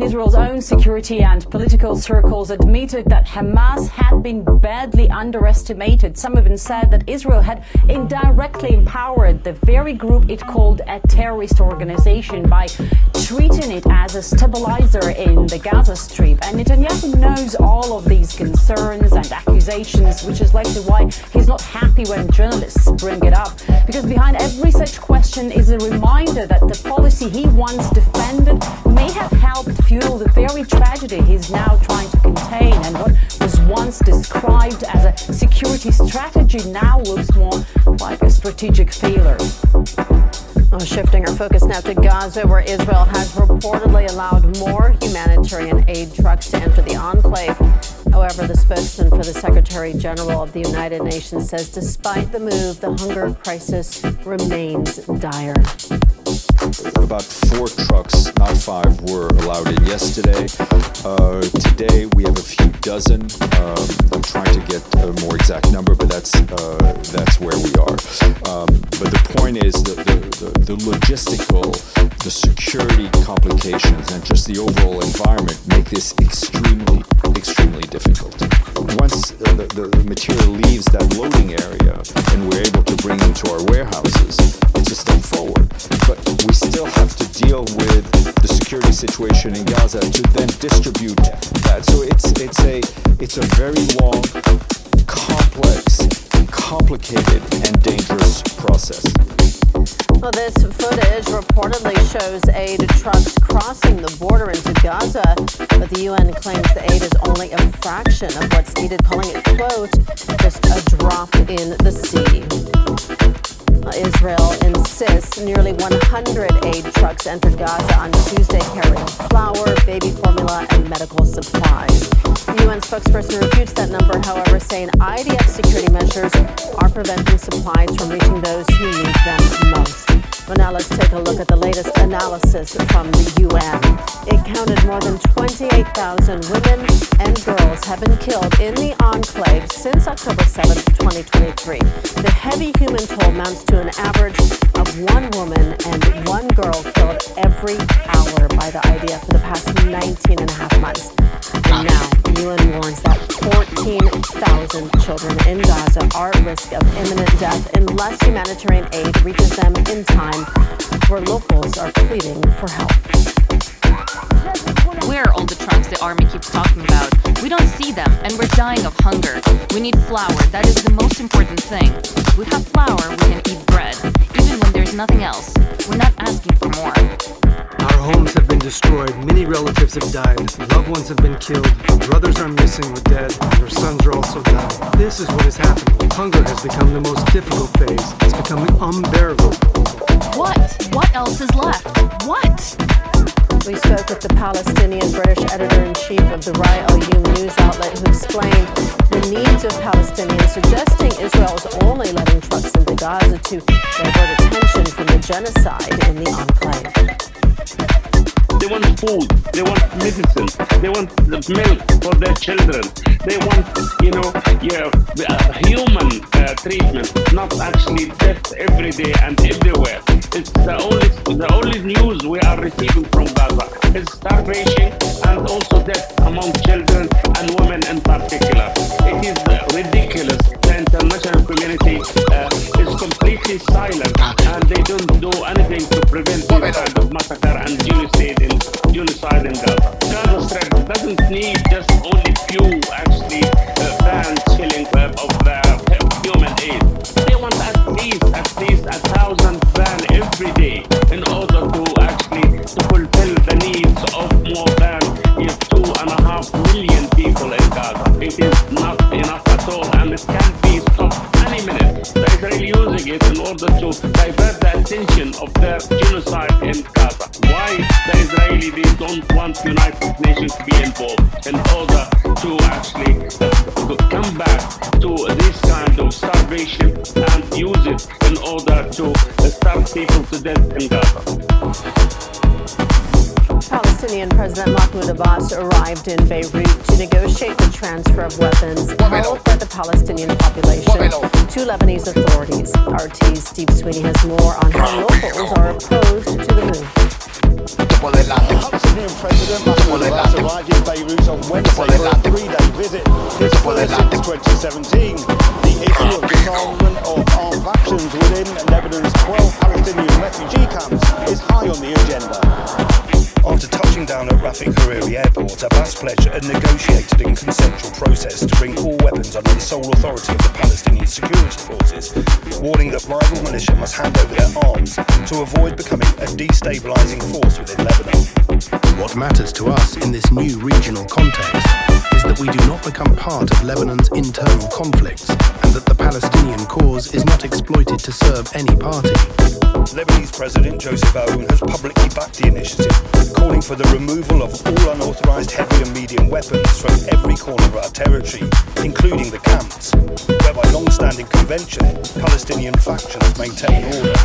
Israel's own security and political circles admitted that Hamas had been badly underestimated. Some even said that Israel had indirectly empowered the very group it called a terrorist organization by treating it as a stabilizer in the Gaza Strip. And Netanyahu knows all of these concerns and accusations, which is likely why he's not happy when journalists bring it up. Because behind every such question is a reminder that the policy he once defended may have helped fuel the very tragedy he's now trying to contain, and what was once described as a security strategy now looks more like a strategic failure. Shifting our focus now to Gaza, where Israel has reportedly allowed more humanitarian aid trucks to enter the enclave. However, the spokesman for the Secretary General of the United Nations says despite the move, the hunger crisis remains dire. About 4 trucks, not 5, were allowed in yesterday. Today we have a few dozen. I'm trying to get a more exact number, but that's where we are. But the point is that the logistical, the security complications, and just the overall environment make this extremely difficult. Once the material leaves that loading area and we're able to bring it to our warehouses, it's a step forward. But we still have to deal with the security situation in Gaza to then distribute that. So it's a very long, complex, complicated, and dangerous process. Well, this footage reportedly shows aid trucks crossing the border into Gaza, but the UN claims the aid is only a fraction of what's needed, calling it, quote, just a drop in the sea. Israel insists nearly 100 aid trucks entered Gaza on Tuesday carrying flour, baby formula, and medical supplies. The UN spokesperson refutes that number, however, saying IDF security measures are preventing supplies from reaching those who need them most. Well, now let's take a look at the latest analysis from the UN. It counted more than 28,000 women and girls have been killed in the enclave since October 7th, 2023. The heavy human toll amounts to an average of 1 woman and 1 girl killed every hour by the IDF for the past 19 and a half months. And now, the UN warns that 14,000 children in Gaza are at risk of imminent death unless humanitarian aid reaches them in time, where locals are pleading for help. Where are all the trucks the army keeps talking about? We don't see them, and we're dying of hunger. We need flour. That is the most important thing. If we have flour, we can eat bread, even when there's nothing else. We're not asking for more. Our homes have been destroyed. Many relatives have died. Loved ones have been killed. Our brothers are missing or dead. And our sons are also dying. This is what is happening. Hunger has become the most difficult phase. It's becoming unbearable. What else is left? What? We spoke with the Palestinian British editor-in-chief of the Rai al-Yom news outlet, who explained the needs of Palestinians, suggesting Israel is only letting trucks into Gaza to divert attention from the genocide in the enclave. They want food, they want medicine, they want the milk for their children, they want, human treatment, not actually death every day and everywhere. It's the only news we are receiving from Gaza is starvation and also death among children and women in particular. It is ridiculous. The international community is completely silent and they don't do anything to prevent this kind of massacre and genocide in Gaza. Gaza Strip doesn't need just only few vans filling of the human aid. They want at least 1,000 vans every day in order to fulfill the needs of more than 2.5 million people in Gaza. It is not enough at all, and it can be stopped any minute. The Israeli using it in order to divert the attention of their genocide in Gaza. Why the Israeli they don't want United Nations to be involved in order to come back to this kind of starvation and use it in order to starve people to death in Gaza. Palestinian President Mahmoud Abbas arrived in Beirut to negotiate the transfer of weapons held by the Palestinian population to Lebanese authorities. RT's Steve Sweeney has more on how locals are opposed to the move. Palestinian President Mahmoud Abbas arrived in Beirut on Wednesday for a 3-day visit. His first since 2017. The issue of disarmament of armed factions within Lebanon's 12 Palestinian refugee camps is high on the agenda. After touching down at Rafik Hariri Airport, Abbas pledged a negotiated and consensual process to bring all weapons under the sole authority of the Palestinian security forces, warning that rival militia must hand over their arms to avoid becoming a destabilizing force within Lebanon. What matters to us in this new regional context is that we do not become part of Lebanon's internal conflicts and that the Palestinian cause is not exploited to serve any party. Lebanese President Joseph Aoun has publicly backed the initiative, calling for the removal of all unauthorized heavy and medium weapons from every corner of our territory, including the camps, where by long-standing convention, Palestinian factions maintain order.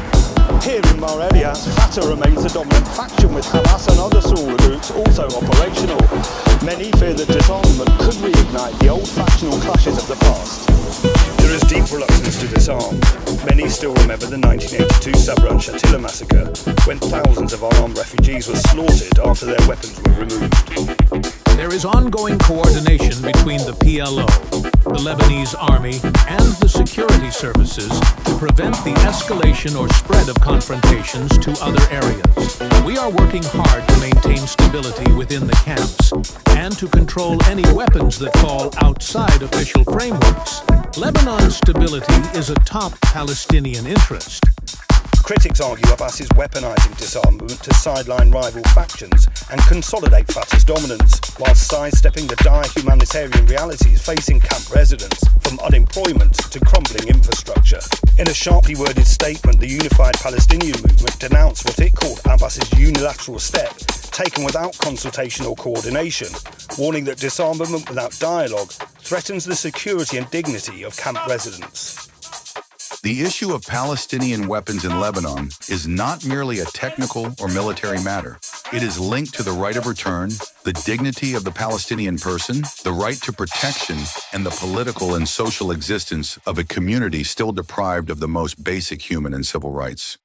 Here in Mar Elias, Fatah remains the dominant faction, with Hamas and other smaller groups also operational. Many fear that disarmament could reignite the old factional clashes of the past. There is deep reluctance to disarm. Many still remember the 1982 Sabra and Shatila massacre, when thousands of armed refugees were slaughtered after their weapons were removed. There is ongoing coordination between the PLO, the Lebanese army, and the security services to prevent the escalation or spread of confrontations to other areas. We are working hard to maintain stability within the camps and to control any weapons that fall outside official frameworks. Lebanon's stability is a top Palestinian interest. Critics argue Abbas is weaponizing disarmament to sideline rival factions and consolidate Fatah's dominance, whilst sidestepping the dire humanitarian realities facing camp residents, from unemployment to crumbling infrastructure. In a sharply worded statement, the Unified Palestinian Movement denounced what it called Abbas's unilateral step, taken without consultation or coordination, warning that disarmament without dialogue threatens the security and dignity of camp residents. The issue of Palestinian weapons in Lebanon is not merely a technical or military matter. It is linked to the right of return, the dignity of the Palestinian person, the right to protection, and the political and social existence of a community still deprived of the most basic human and civil rights.